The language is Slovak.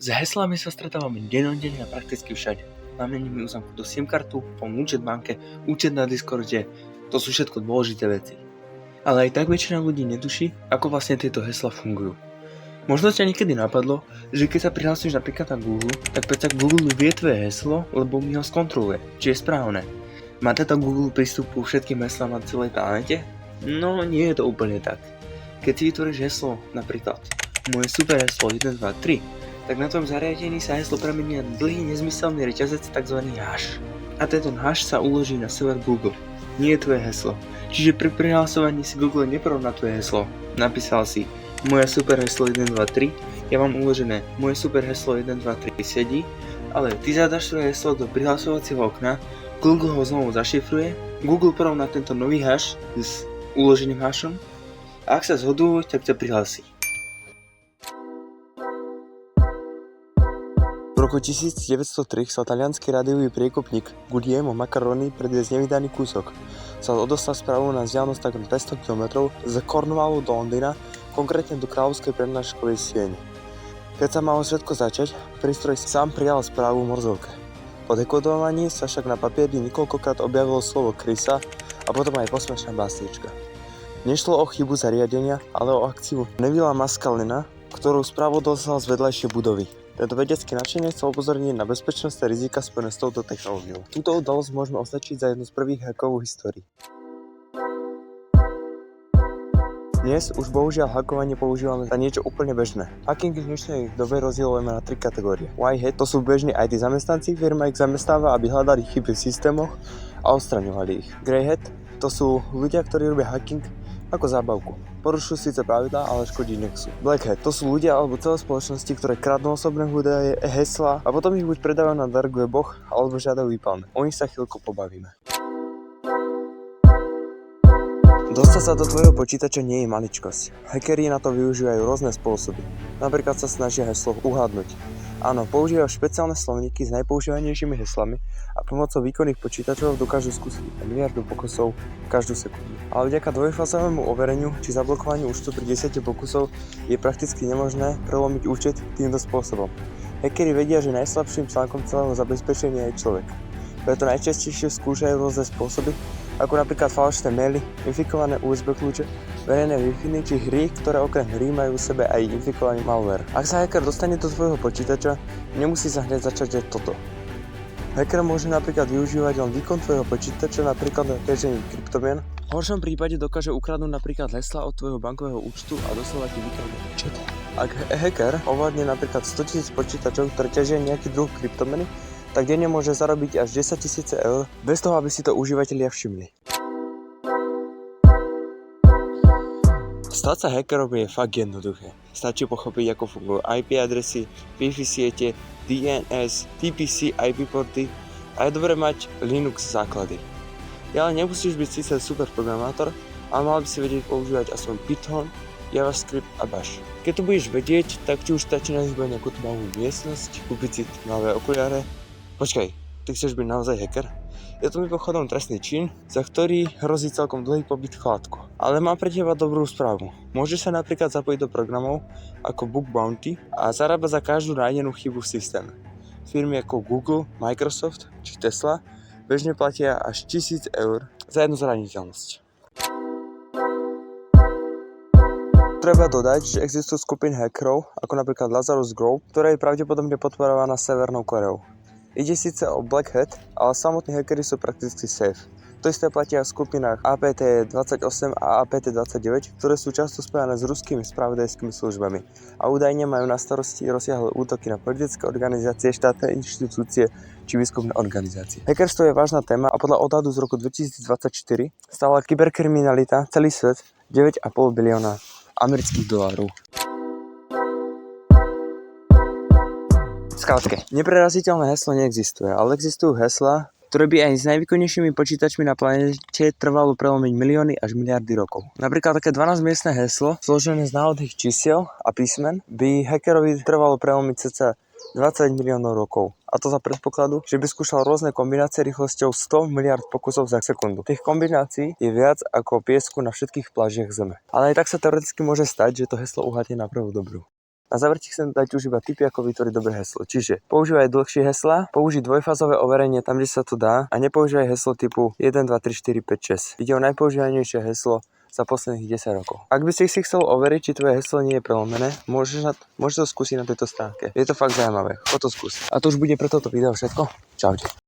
S heslami sa stretávame dennodenne a prakticky všade. Nameníme uzamknutú SIM kartu, plnú účet banke, účet na Discorde, to sú všetko dôležité veci. Ale aj tak väčšina ľudí netuší, ako vlastne tieto hesla fungujú. Možno ťa niekedy napadlo, že keď sa prihlásíš napríklad na Google, tak predsa Google vie tvoje heslo, lebo mi ho skontroluje, či je správne. Má teda Google prístup ku všetkým heslám na celej planete? No, nie je to úplne tak. Keď si vytvoríš heslo, napríklad moje super heslo 1, 2, 3, tak na tvojom zariadení sa heslo premení na dlhý nezmyselný reťazec tzv. Hash. A tento hash sa uloží na server Google. Nie je tvoje heslo. Čiže pri prihlasovaní si Google neporovná tvoje heslo. Napísal si moje super heslo 1, 2, 3, ja mám uložené moje super heslo 1, 2, 3 sedí, ale ty zadaš svoje heslo do prihlasovacieho okna, Google ho znovu zašifruje, Google porovná tento nový hash s uloženým hashom a ak sa zhodujú, tak ťa prihlási. V roku 1903 sa taliansky rádiový priekopník Guglielmo Marconi predviesť nevydaný kúsok. Chcel odoslať správu na vzdialenosť takmer 500 km z Cornwallu do Londýna, konkrétne do kráľovskej prednáškovej siene. Keď sa malo všetko začať, prístroj sám prijal správu v morzovke. Po dekodovaní sa však na papieri niekoľkokrát objavilo slovo Krisa a potom aj posmešná básnička. Nešlo o chybu zariadenia, ale o akciu Nevilla Maskelyna, ktorú správu doslal z vedľajšej budovy. Tento vedecký nadšenec chcel upozorniť na bezpečnostné rizika spojené s touto technológiou. Túto udalosť môžeme označiť za jednu z prvých hackov v histórii. Dnes už bohužiaľ hackovanie používame za niečo úplne bežné. Hacking v dnešnej dobe rozdielujeme na 3 kategórie. Whitehat, to sú bežní IT zamestnanci, firma ich zamestnáva, aby hľadali chyby v systémoch a odstraňovali ich. Greyhat, to sú ľudia, ktorí robia hacking ako zábavku. Porušujú síce pravidlá, ale škodiť nechcú. Blackhat, to sú ľudia alebo celé spoločnosti, ktoré kradnú osobné údaje, heslá a potom ich buď predávajú na dark weboch alebo žiadajú výpalné. O nich sa chvíľku pobavíme. Dostať sa do tvojho počítača nie je maličkosť. Hackeri na to využívajú rôzne spôsoby. Napríklad sa snažia heslo uhádnuť. Áno, používajú špeciálne slovníky s najpoužívanejšími heslami a pomocou výkonných počítačov dokážu skúsiť miliardu pokusov každú sekundu. Ale vďaka dvojfázovému overeniu či zablokovaniu účtu pri 10 pokusov je prakticky nemožné prelomiť účet týmto spôsobom. Hackeri vedia, že najslabším článkom celého zabezpečenia je človek. Preto najčastejšie skúšajú rôzne spôsoby, ako napríklad falošné maily, infikované USB kľúče, verejné Wi-Fi či hry, ktoré okrem hry majú v sebe aj infikovaný malware. Ak sa hacker dostane do tvojho počítača, nemusí sa hneď začať toto. Hacker môže napríklad využívať len výkon tvojho počítača, napríklad na ťažení kryptomien. V horšom prípade dokáže ukradnúť napríklad hesla od tvojho bankového účtu a doslova ti vykradne účet. Ak hacker ovládne napríklad 100 000 počítačov, ktoré ťažia nejaký druh kryptomeny, tak denne môže zarobiť až 10 000 eur, bez toho, aby si to užívateľia všimli. Stať sa hackerom je fakt jednoduché. Stačí pochopiť, ako fungujú IP adresy, Wi-Fi siete, DNS, TPC, IP porty a je dobré mať Linux základy. Ale nemusíš byť síce super programátor, ale mal by si vedieť používať aspoň Python, JavaScript a Bash. Keď to budeš vedieť, tak ti už stačí nazývať nejakú tmavú miestnosť, kúpiť si nové okuliare. Počkaj, ty chceš byť naozaj hacker? Je to mimochodom trestný čin, za ktorý hrozí celkom dlhý pobyt v chládku. Ale mám pre teba dobrú správu. Môžeš sa napríklad zapojiť do programov ako Bug Bounty a zarábať za každú nájdenú chybu v systéme. Firmy ako Google, Microsoft či Tesla bežne platia až 1000 eur za jednu zraniteľnosť. Treba dodať, že existujú skupiny hackerov, ako napríklad Lazarus Group, ktorá je pravdepodobne podporovaná Severnou Koreou. Ide síce o Black Hat, ale samotní hackeri sú prakticky safe. To isté platia v skupinách APT28 a APT29, ktoré sú často spojené s ruskými spravodajskými službami a údajne majú na starosti rozsiahle útoky na politické organizácie, štátne inštitúcie či výskumné organizácie. Hackerstvo je vážna téma a podľa odhadu z roku 2024 stála kyberkriminalita celý svet 9,5 bilióna amerických dolárov. Skrátke, nepreraziteľné heslo neexistuje, ale existujú heslá, ktoré by aj s najvýkonnejšími počítačmi na planete trvalo prelomiť milióny až miliardy rokov. Napríklad také 12-miestne heslo, zložené z náhodných čísiel a písmen, by hackerovi trvalo prelomiť cca 20 miliónov rokov. A to za predpokladu, že by skúšal rôzne kombinácie rýchlosťou 100 miliard pokusov za sekundu. Tých kombinácií je viac ako piesku na všetkých plážiach Zeme. Ale aj tak sa teoreticky môže stať, že to heslo uhádne na prvú dobrú. Na záver ti chcem dať už iba tipy, ako vytvoriť dobré heslo. Čiže používaj dlhšie heslá, použij dvojfázové overenie tam, kde sa to dá a nepoužívaj heslo typu 1, 2, 3, 4, 5, 6. Ide o najpoužívanejšie heslo za posledných 10 rokov. Ak by si chcel overiť, či tvoje heslo nie je prelomené, môžeš to skúsiť na tejto stránke. Je to fakt zaujímavé, chod to skúsiť. A to už bude pre toto video všetko. Čaute.